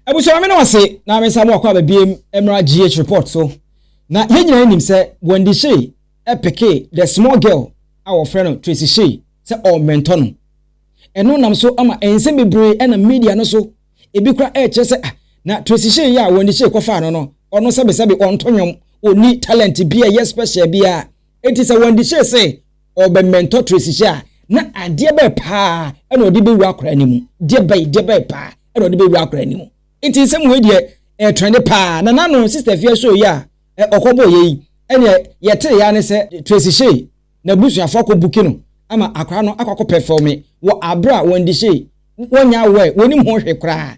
Ebuso me no say na me samu akwa ba biem Emra GH report so. Na yenyina nim say Wendy Shay epeke the small girl our friend Tracy Shay say all mentor no. Eno nam so ama ense bebre na media no so ebi kra che say na Tracy Shay ya Wendy Shay kofa no no ono sebe ontonyom oni talent bia yes special bia enti say Wendy Shay say all be mentor Tracy Shay na ade be pa na odi be wura akra nimu de be pa na odi be wura akra nimu enti say we de trend pa na no sister fia show ya okobo ye ene ye tire ya ne say Tracy Shay na busuafo ko bukino ama akra no akoko perform wo abra Wendy Shay wonya we wonim ho hwe kra.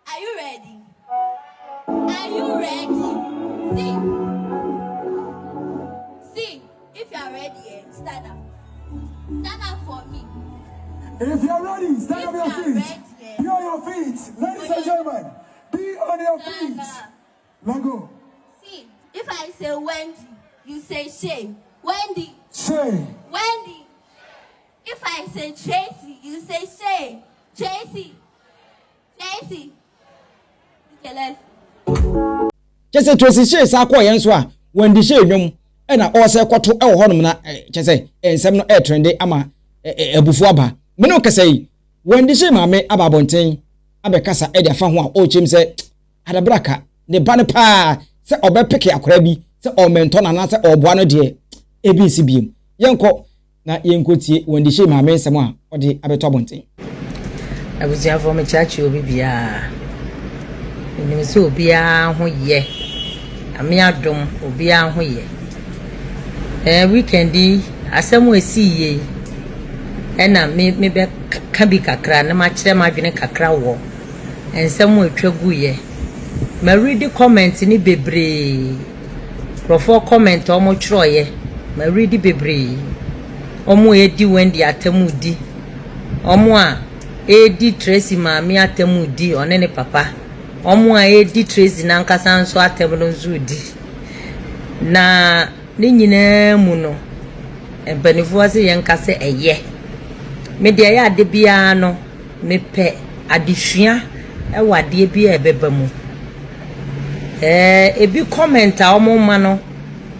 Are you ready? Are you ready? Sing. If you are ready, stand up. Stand up for me. If you are ready, stand up your feet. Be on your feet. Ladies and gentlemen, be on your feet. Now go. See, if I say Wendy, you say Shay. Wendy. Shay. Wendy. If I say Tracy, you say Shay. Tracy. Tracy. Okay, let's. Just Tracy Shay sa kwa yenso a Wendy Shay nwom e na o se kwato e wo honom na chese ensem no e trende ama ebufu aba me no kase Wendy Shay maame ababonten abekasa e dia fa ho a o chim se adabraka ne ba ne pa se obepeke akora bi se o mento na na se oboa no de ebi si biem yenko na yenkotie Wendy Shay maame nsem a ode abeto abonten abuja for me chachi obi bia ni so obi a ho ye ame adom obi a ho ye weekendi asem esi ye ena me be ka bi kakra na ma kire ma dwene kakra wo ensem atwagu ye ma read comment ni bebre profo comment omo chiro ye ma read bebre omo edi Wendy atamudi omo a edi Tracy maami atamudi one ne papa omo a edi Tracy na nkasa nso atamno nzudi na ne nyina mu no empanifo ase yenkase eye me de ya ade bia no me pe adehua e wade bia ebeba mu ebi comment a omo ma no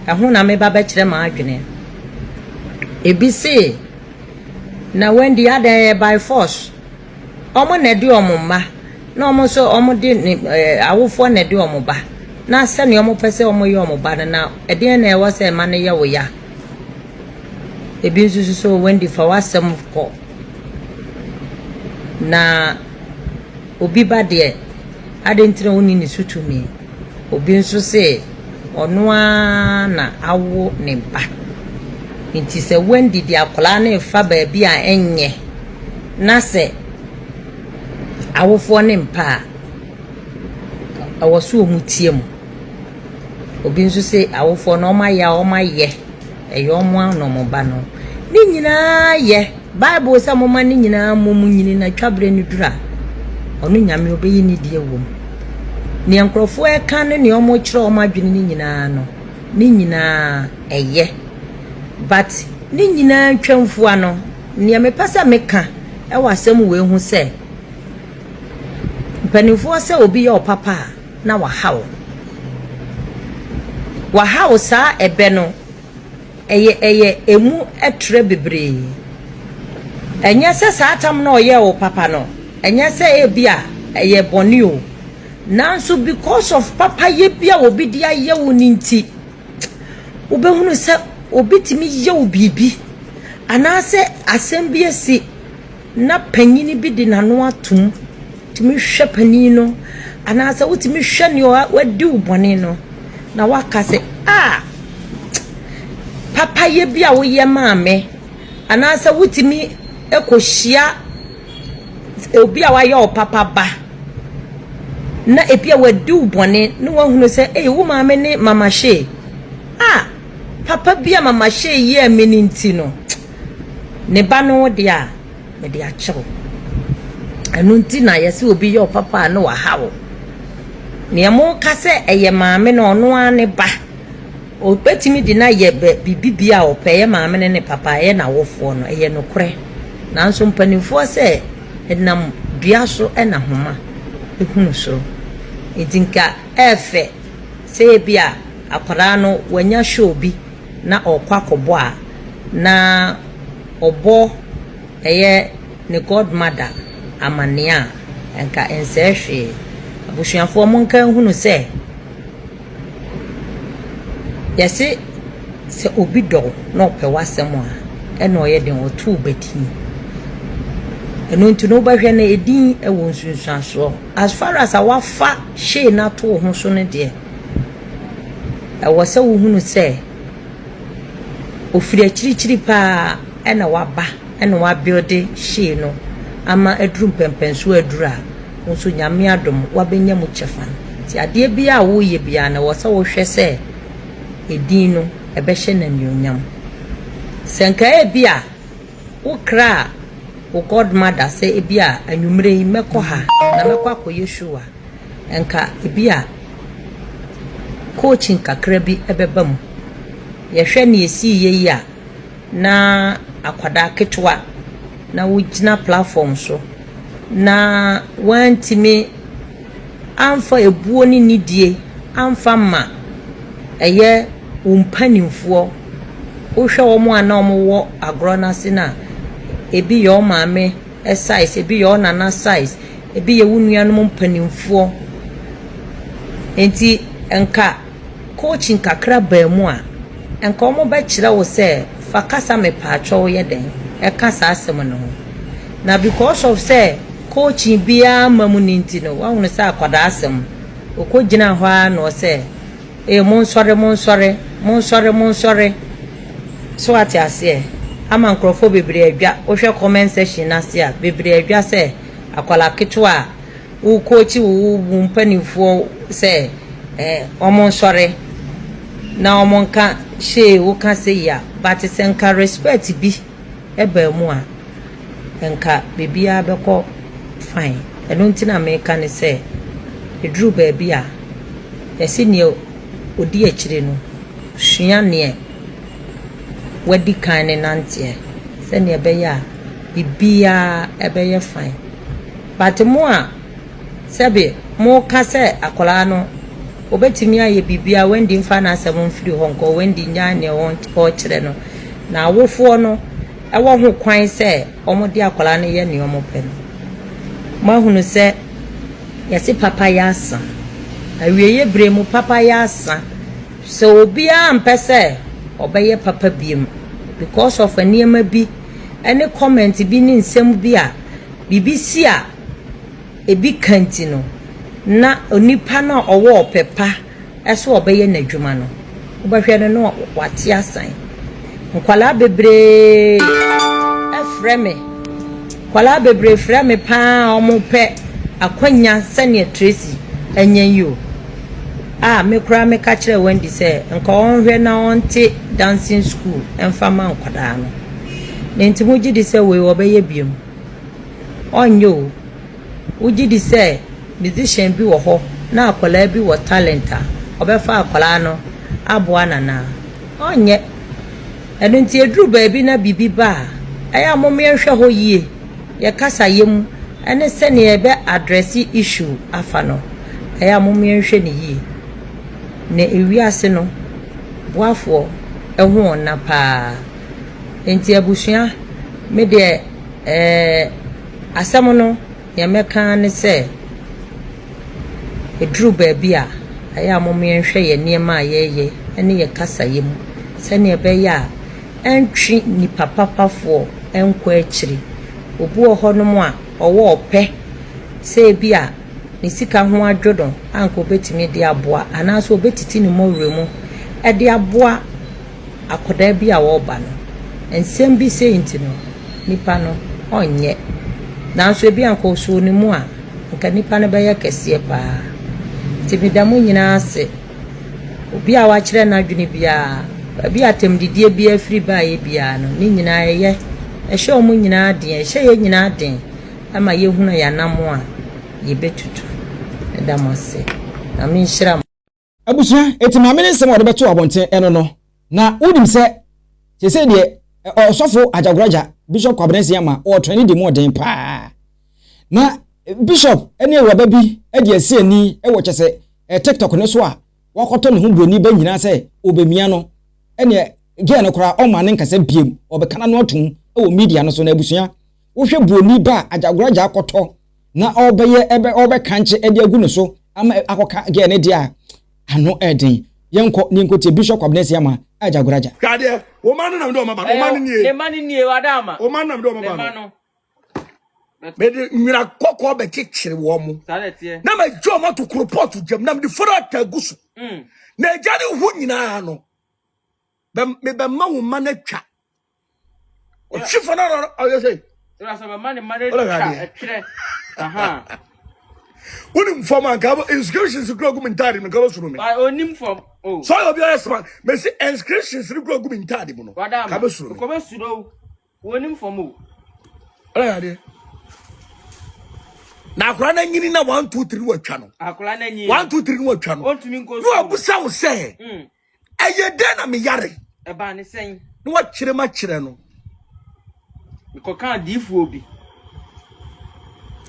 ehun na me ba be kire ma adwene ebi se na Wendy ada by force omo na de omo ma na omo so omo de awofo na de omo ba na ase ne omo pese omo ye omo ba na eden na e wo se ma ne ye wo ya ebi nsusu so Wendy fa wasem ko na obi ba de adentire woni ni sutumi obi nso se ono na awo ne ba nti se Wendy di akola na fa ba bi a enye na se awofo ne mpa awoso omutie mu obi nso se awofo no omaye eyo omo no mo ba no ni nyina ye bible se mo ma ni nyina mo mu nyini na twabre ni dura ono nyame obeyi ni die wom ni enkrofo e kan ne omo kire omo adwene ni nyina no ni nyina eye but ni nyina twamfu ano ni amepasa meka e wasem we hu se mpanifo se obi ye opapa na wahawo sa ebe no eye emu etre bebre enye se sa atam na oye opapa no enye se ebia eye boni o nanso because of papa ye bia obi dia ye woni nti obehunu se obi timi ye obibi anase asem bi esi na panyini bi di nano atum timi hwe pani no anase wotimi hwe ne wadi ubone no na wakase papa ye bia wo ye maame anase wotimi ekohia obi a wa ye papa ba na epia wadi ubone no wahunu se wo maame ne mama Shay papa bia mama Shay ye ameninti no ne ba no de a me de a chewo anu nti na yesi obi ye papa no wa hawo ne mo ka se eye maame no ono ane ba o betimi di na ye bibibia o peye maame ne papa ye na wofo no eye no kure nanso mpanimfoɔ sɛ enam dua so na homa ehunu so edinka efe sɛ bia akwara no wanya show bi na ɔkwakɔbɔ a na ɔbɔ ɛyɛ ne godmother amania enka ensehwe abusuafoɔ monka hunu sɛ yɛse sɛ obi dɔ na ɔpɛ wasɛm a ɛna ɔyɛ den ɔto bɛtin ɛno nti no bɛhwɛ na edin ɛwɔ nsunsuaso as far as awafa hye na to ho so ne de ɛwɔ sɛ wo hunu sɛ ofiri akyirikyiri pa ɛna waba ɛna wabuilde hye no ama aduru pempenso aduru a nso nyame adom wabenya mu kyefan ti ade bia a wo ye bia na wo sɛ wo hwɛ sɛ edin no ɛbɛhye na nyonyam senka bia wo kra wo godmother sɛ bia anwumre yi mekɔ ha na mekɔ akɔ Yeshua enka bia coaching kakra bi ɛbɛba mu yɛhwɛ ne esi yi a na akwada ketwa na wogina platform so na wantimi amfa ebuo ni nidie amfa ma ɛyɛ umpanimfoɔ wohwɛ wɔn a na wɔn wɔ agorɔ na se na ebi yɛ ɔmaame size ebi yɛ ɔnana size ebi yɛ wunuanom mpanimfoɔ enti enka coaching kakra ba mu a enka wɔn bɛkyerɛ wo sɛ fa kasa me paatwɔ yɛ den ɛkasa asɛm no ho na because of say coaching bia mamu ninti no wa hunu sɛ akwada asɛm okogina hɔ a no sɛ monsɔre so ati ase ama nkrofo bebre adwa wo hwɛ comment section na se a bebre adwa sɛ akwala ketwa wo coach wo mpanifo sɛ omonsɔre na omonka hye wo ka sɛ ya but senka respect bi eba mu a enka bebia bɛkɔ fine eno ntina meka ne sɛ edru ba bia yɛsi ne odi akyire no sua ne wadi kan ne nantie sɛ ne ɛbɛyɛ a bibia ɛbɛyɛ fine but mo a sɛbe mo ka sɛ akola no obetimi ayɛ bibia Wendy mfa na asɛm mfiri hɔ nkɔ Wendy nya ne ɔ kyerɛ no na awofoɔ no ɛwɔ ho kwan sɛ ɔmo de akola no yɛ ne ɔmo pɛ no ma hunu sɛ yɛsi papa yɛ asa awieye bre mu papa yɛ asa sɛ obia mpɛ sɛ ɔbɛyɛ papa biem because of nneɛma bi ɛne comment bi ne nsɛm bi a bibisi a ebi kanti no na onipa na ɔwɔ ɔpepa ɛso ɔbɛyɛ n'adwuma no wobɛhwɛ no no wate asan nkwala bebre efreme kwala bebre freme pa omo pe akwanya sene Tracy enyen yo me kura me ka kire Wendy say nka onhwe na onte dancing school emfa ma nkwada no nti mu gidi say we obeye biem onyo ugidi say musician bi wo ho na akwala bi wo talenta obefa akwala no aboa nana onye eno nti edru baabi na bibi ba aya momme hwɛ hɔ yie ye kasa yem ene se ne ebe address issue afa no aya momme hwɛ ne yie ne ewiase no boafo ɛho na pa enti abusua me de asɛm no ye meka ne se edru baabi a aya momme hwɛ ye niema ayeye ene ye kasa yem se ne ebe ya entri ni papapafo enko akiri obu ohonom a owo opɛ se bia ni sika ho adwodo anko betimi de aboa anaso obetiti ni mowremu e de aboa akoda bia wo ba no ensem bi se ntino nipa no onye nanso bia anko so ni mu a nka nipa no bɛyɛ kɛseɛ pa tibidamu nyina ase obi a wa kyerɛ na adwene bia bi atemdidie bi afiri ba ye bia no ni nyina ye ehye omu nyina den ehye ye nyina den ama ye hunu ya namo a ye betutu edamose na min hira abusua etimame ne nsem wode beto abonten eno no na udim se se de osofo ajaguraja bishop kwabenesi ama o training di mo den pa na bishop ene waba bi e de ase ani e wo chese TikTok ne so a wakoto ne ho broni ba nyina se obemia no ene ge ne kora o ma ne nkasa biem obekana no atum e wo media no so na abusua wo hwe broni ba ajaguraja akoto na obeye ebe obekanche e de agu ne so ama akoka ge ne dia ano eden yenko ni nkote bishop kwabenesi ama ajaguraja kade o manu na ndo mama o manu nie e manu nie wadama o manu na ndo mama me de nwira kokko be kekere wo mu na ma jo ma to report jam na me de fora tagusu na ejane hu nyina no me be ma wo ma na twa o chifo na o say so be ma twa etwere aha unim form an ka inscriptions kro gumentari me ka suru me onim form oh so you be yes man me see inscriptions kro gumentari mu no ka be suru ko be suru onim form o ala de na akura na nyini na 1 2 3 watwa no akura na nyini 1 2 3 watwa no ontumi nko no abusa wo se eye de na me yare e ba ne sen no wa kire ma kire no ko kan difu obi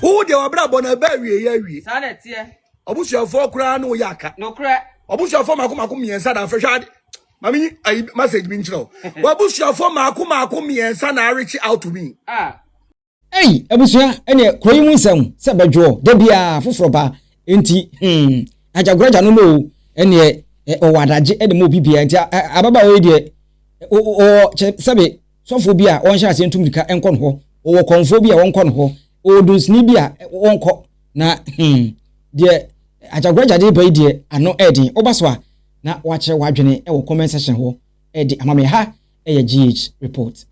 wo de wabra bona ba wie ya wie sa na tie obusuafo kura na wo yaka no kura obusuafo makomako miensa da fehwa mami ayi message bi nchiro obusuafo makomako miensa na reach out to me Hey, abusua ene kroyi mu nsam se badwo da bia foforo ba enti ajaguraja no no ene o wadaje ene mo bibia enti ababa we de o sebe sofo bia on sha se ntumrika enko no ho o konfo bia wonko no ho o dunsni bia wonko na de ajaguraja de bai de ano edin obaso na wa kire wadwene e wo comment section ho e de amame ha e ye GH report